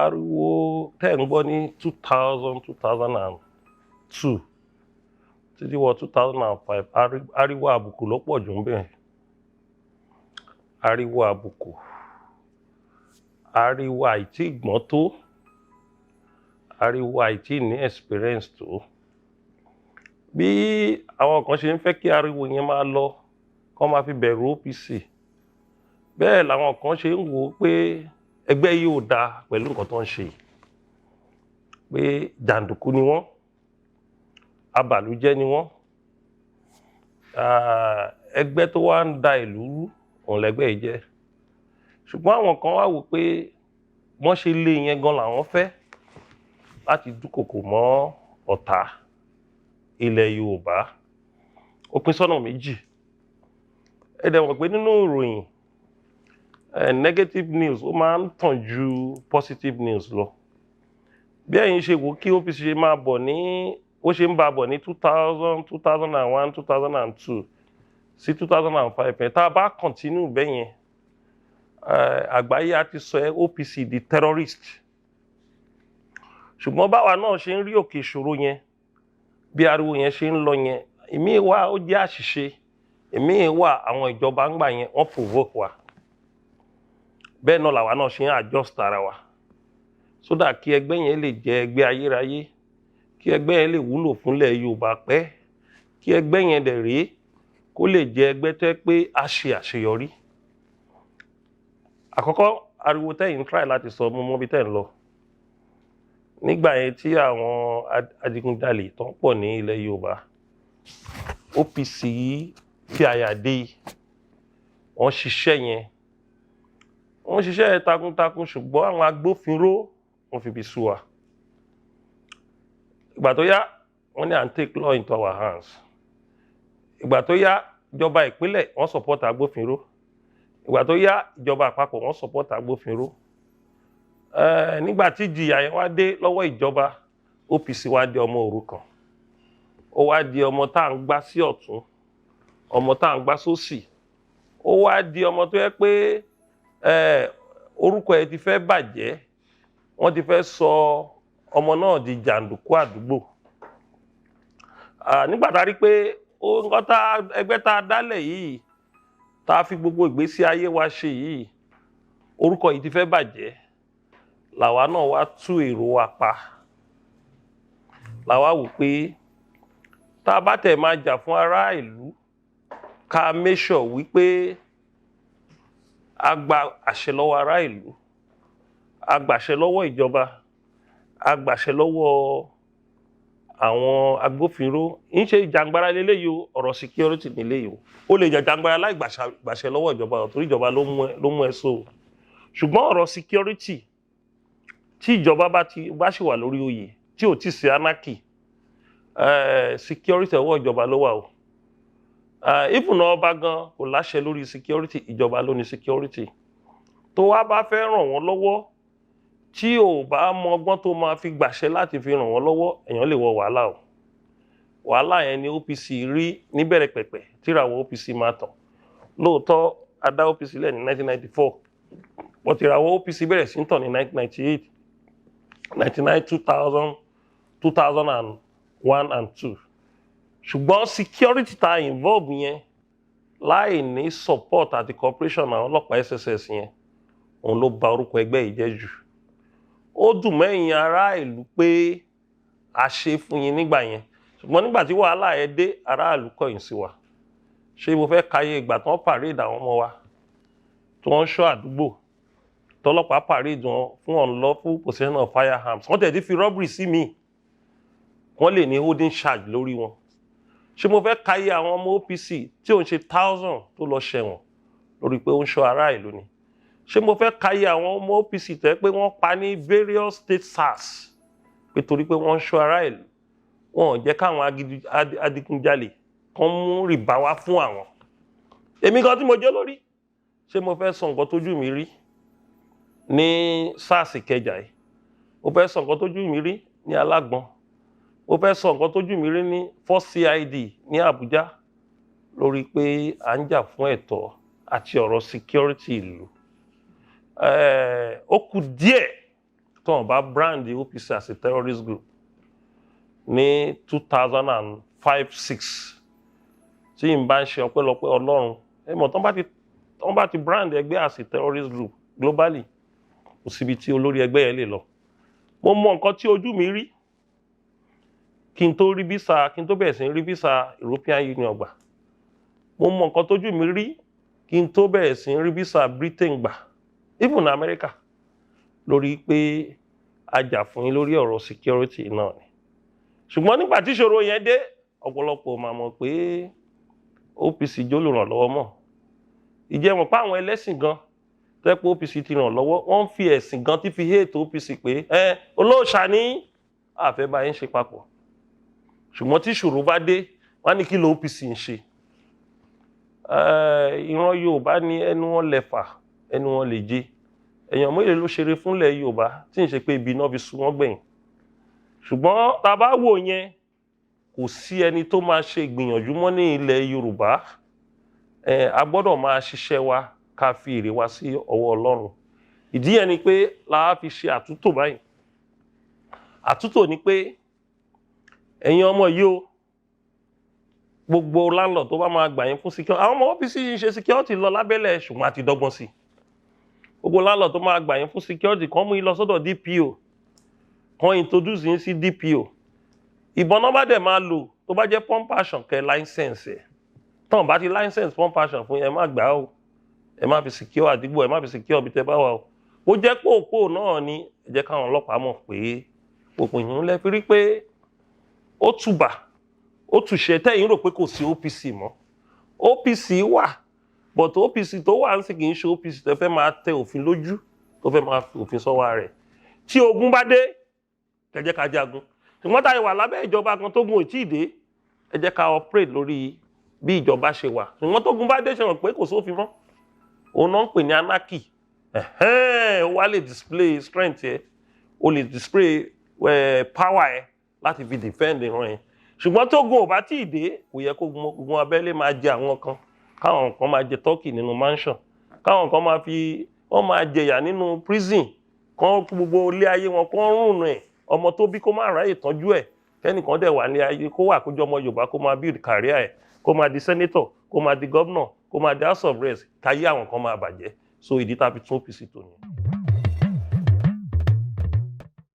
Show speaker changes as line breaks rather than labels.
ariwo tẹ́ ń gbọ́ ní 2002 títí wọ 2005 ariwo àbùkù ló pọ̀ jù ń bẹ̀. Ariwo àbùkù, ariwo àìtí ìgbọ́n tó, ariwo àìtí ní experience tó. Bí àwọn kan ṣe ń fẹ́ kí ariwo yẹn máa lọ kán máa fi bẹ̀rù OPC, bẹ́ẹ̀ làwọn kan ṣe ń wò ó pé ẹgbẹ́ yìí ò dáa pẹ̀lú nǹkan tó ń ṣe, pé jàǹdùkú ni wọ́n, abàlújẹ́ ni wọ́n, ẹgbẹ́ tó wá ń da ìlú rú òun lẹgbẹ́ yìí jẹ́. Ṣùgbọ́n àwọn kan wá wò pé wọ́n ṣe lé yẹn gan làwọn fẹ́ láti dúkòkò mọ́ ọ̀tá ilẹ̀ Yorùbá. Ó pín sọ́nà méjì. Ẹ dẹ̀ mọ̀ pé nínú ìròyìn negative news ó máa ń tàn ju positive news lọ. Bí ẹ̀yin ṣe wò kí OPC ṣe máa bọ̀ ní ó ṣe ń bá bọ̀ ní 2000, 2001, 2002 sí 2005 yẹn, tá a bá continue bẹ́yẹn àgbáyé á ti sọ OPC di terrorist. Ṣùgbọ́n báwa náà ṣe ń rí òkè ìṣòro yẹn, bí ariwo yẹn ṣe ń lọ yẹn, ìmíì wà ó jẹ́ àṣìṣe, ìmíì wà àwọn ìjọba ń gbà yẹn wọ́n provoke wa. Bẹ́ẹ̀ náà làwa náà ṣe ń adjust ara wa so that kí ẹgbẹ́ yẹn lè jẹ́ ẹgbẹ́ ayérayé, kí ẹgbẹ́ yẹn lè wúlò fúnlẹ̀ Yorùbá pẹ́, kí ẹgbẹ́ yẹn dẹ̀ rèé kó lè jẹ́ ẹgbẹ́ tẹ́ pé a ṣe àṣeyọrí. Àkọ́kọ́ ariwo tẹ́yìn try láti sọ mú mọ́bí tẹ́ ń lọ. Nígbà yẹn tí àwọn adigunjalè tó ń pọ̀ ní ilẹ̀ Yorùbá, OPC fi àyà dé, wọ́n ṣiṣẹ́ yẹn, wọ́n ṣiṣẹ́ takuntakun, ṣùgbọ́n àwọn agbófinró wọ́n fi bí sú wa. Ìgbà tó yá wọ́n ní à ń take law into our hands. Ìgbà tó yá ìjọba ìpínlẹ̀ wọ́n support agbófinró. Ìgbà tó yá ìjọba àpapọ̀ wọ́n support agbófinró. Nígbà tí ìjìyà yẹn wá dé lọ́wọ́ ìjọba, OPC wá di ọmọ òrukàn. Ó wá di ọmọ tá à ń gbá sí ọ̀tún, ọmọ tá à ń gbá sósì. Ó wá di ọmọ tó yẹ pé orúkọ ẹ̀ ti fẹ́ bàjẹ́, wọ́n ti fẹ́ sọ ọmọ náà di jàǹdùkú àdúgbò. Nígbà tá a rí pé nǹkan ẹgbẹ́ tá a dálẹ̀ yìí, tá a fi gbogbo ìgbésí ayé wa ṣe yìí, orúkọ yìí ti fẹ́ bàjẹ́, làwa náà wá tú èrò wa pa. Làwa wò pé tá a bá tẹ̀ máa jà fún ará ìlú, ká make sure wípé a gba àṣẹ lọ́wọ́ ará ìlú, a gbàṣẹ lọ́wọ́ ìjọba, a gbàṣẹ lọ́wọ́ àwọn agbófinró. ń ṣe jàǹgbara léléyìí o, ọ̀rọ̀ security níléyìí o. Ó lè jẹ́ jàǹgbara láì gbàṣẹ lọ́wọ́ ìjọba torí ìjọba ló mú ẹ so. Ṣùgbọ́n ọ̀rọ̀ security tí ìjọba bá ṣì wà lórí oyè tí ò tí sí anarchy, security ọwọ́ ìjọba ló wà o. Even ọba gan kò láṣẹ lórí security, ìjọba ló ní security. Tó wá bá fẹ́ ràn wọ́n lọ́wọ́, tí ò bá mọ ọgbọ́n tó máa fi gbàṣẹ láti fi ràn wọ́n lọ́wọ́, èèyàn lè wọ wàhálà o. Wàhálà yẹn ni OPC rí níbẹ̀rẹ̀ pẹ̀pẹ̀ tírawọ́ OPC máa tàn. Lóòótọ́ a dá OPC lẹ̀ ní 1994, wọ́n tírawọ́ OPC bẹ̀rẹ̀ sí ń tàn ní 1998, 99, 2000, 2001 and 2. Ṣùgbọ́n security ta involve yẹn láì ní support àti cooperation àwọn ọlọ́pàá SSS yẹn, òun ló ba orúkọ ẹgbẹ́ yìí jẹ́ jù. Ó dùn mẹ́yìn ará ìlú pé a ṣe fún yín nígbà yẹn, ṣùgbọ́n nígbà tí wàhálà ẹ dé, ará ìlú kọ̀yìn sí wa. Ṣé mo fẹ́ káyé ìgbà tí wọ́n parade àwọn ọmọ wa tí wọ́n ń ṣọ́ àdúgbò, tọ́lọ́pàá parade wọn fún unlawful possession of firearms, wọ́n tẹ̀ tí fi robbery sí mi, wọ́n lè ní holding charge lórí wọn. Ṣé mo fẹ́ káyé àwọn ọmọ OPC tí ò ń ṣe 1000 tó lọ ṣẹ̀wọ̀n lórí pé ó ń ṣọ́ ará ìlú ni? Ṣé mo fẹ́ káyé àwọn ọmọ OPC tẹ́ pé wọ́n pa ní various state SARS pé torí pé wọ́n ń ṣọ́ ará ìlú, wọn ò jẹ́ káwọn adigunjalè kan mú rìbá wá fún àwọn? Èmi kan tí mo jẹ́ lórí, ṣé mo fẹ́ sọ nǹkan tójú mi rí ní SARS Ìkẹjà yìí? Mo fẹ́ sọ nǹkan tójú mi rí ní Alágbọ̀n? Mo fẹ́ sọ nǹkan tójú mi rí ní 4CID ní Àbújá lórí pé à ń jà fún ẹ̀tọ́ àti ọ̀rọ̀ security ìlú? Ó kù díẹ̀ tí wọ́n bá brand OPC as a terrorist group ní 2005-06 tí n bá ń ṣe ọpẹ́lọpẹ́ Ọlọ́run mọ̀ tán bá ti brand ẹgbẹ́ as a terrorist group globally kò síbi tí olórí ẹgbẹ́ yẹn lè lọ. Mo mọ nǹkan tí ojú mi rí kí n tó bẹ̀rẹ̀ sí rí visa European Union gbà. Mo mọ nǹkan tójú mi rí kí n tó bẹ̀rẹ̀ sí rí visa Britain gbà, even America, lórí pé a jà fún yín lórí ọ̀rọ̀ security náà ni. Ṣùgbọ́n nígbà tí ìṣòro yẹn dé, ọ̀pọ̀lọpọ̀ máa mọ̀ pé OPC jólùrànlọ́wọ́ mọ̀. Ìjẹ́ mọ̀ pé àwọn ẹlẹ́sìn gan tẹ́ pé OPC ti ràn lọ́wọ́, wọ́n fi ẹ̀sìn gan tí fi hate OPC pé olóòṣà ní àfẹ́ bá yín ṣe papọ̀. Ṣùgbọ́n tí ìṣòro bá dé, wọ́n á ní kí ló OPC ń ṣe. Ìran Yorùbá ní ẹnu wọn lẹ̀fà, ẹnu wọn lè jẹ. Èèyàn mélòó ló ṣeré fúnlẹ̀ Yorùbá tí ń ṣe pé ibi náà fi sú wọn gbẹ̀yìn. Ṣùgbọ́n tá bá wò yẹn, kò sí ẹni tó máa ṣe ìgbìyànjú mọ́ ní ilẹ̀ Yorùbá. A gbọ́dọ̀ máa ṣiṣẹ́ wa ká fi èrè wa sí ọwọ́ Ọlọ́run. Ìdí yẹn ni pé la fi ṣe àtúntò báyìí. Àtúntò ni pé ẹ̀yin ọmọ yìí o, gbogbo landlord tó bá máa gbà yín fún security, àwọn ọmọ OPC ń ṣe security lọ lábẹ́lẹ̀ ṣùgbọ́n àti dọ́gbọ́n sí. Gbogbo landlord tó máa gbà yín fún security kan mú yín lọ sọ́dọ̀ DPO, kan introduce yín sí DPO. Ìbọn náà bá dẹ̀ máa lò tó bá jẹ́ pump action kẹ́ license ẹ̀. Tán bá ti license pump action fún yẹn, ẹ má gbà o. Ẹ má fi secure àdúgbò, ẹ má fi secure ibi tẹ́ bá wà o. Ó jẹ́ pòpò náà ni ẹ jẹ́ káwọn ọlọ́pàá mọ̀ pé òpin yìí ń lẹ́ fi rí pé ó tùbà, ó tùṣe tẹ́yìn rò pé kò sí OPC mọ́. OPC wà, but OPC tó wà ń sì kì í ṣe OPC tó fẹ́ máa tẹ òfin lójú, tó fẹ́ máa fi òfin sọ́wọ́ rẹ̀. Tí ogun bá dé, ẹ jẹ́ ká jagun. Ṣùgbọ́n tá a wà lábẹ́ ìjọba kan tó gun ò tíì dé, ẹ jẹ́ ká operate lórí bí ìjọba ṣe wà. Ṣùgbọ́n tó gun bá dé ṣe hàn pé kò sófin mọ́. Òun náà ń pè ní anarchy. Ó wá lè display strength ẹ, ó lè display power ẹ láti fi defend ìran yẹn. Ṣùgbọ́n tó gun ò bá tíì dé, kò yẹ kó gun abẹ́lé máa jẹ àwọn kan, káwọn kan máa jẹ turkey nínú mansion, káwọn kan máa jẹyà nínú prison, kan gbogbo ilé ayé wọn kan rùn ẹ̀, ọmọ tó bí kó máa ráyè tọ́jú ẹ̀, kẹ́nìkan dẹ̀ wà ní ayé kó wà kójọ ọmọ Yorùbá kó máa build career ẹ̀, kó máa di senator, kó máa di governor, kó máa di house of reps, káyé àwọn kan máa bàjẹ́. So ìdí tá a fi tún OPC tò ní.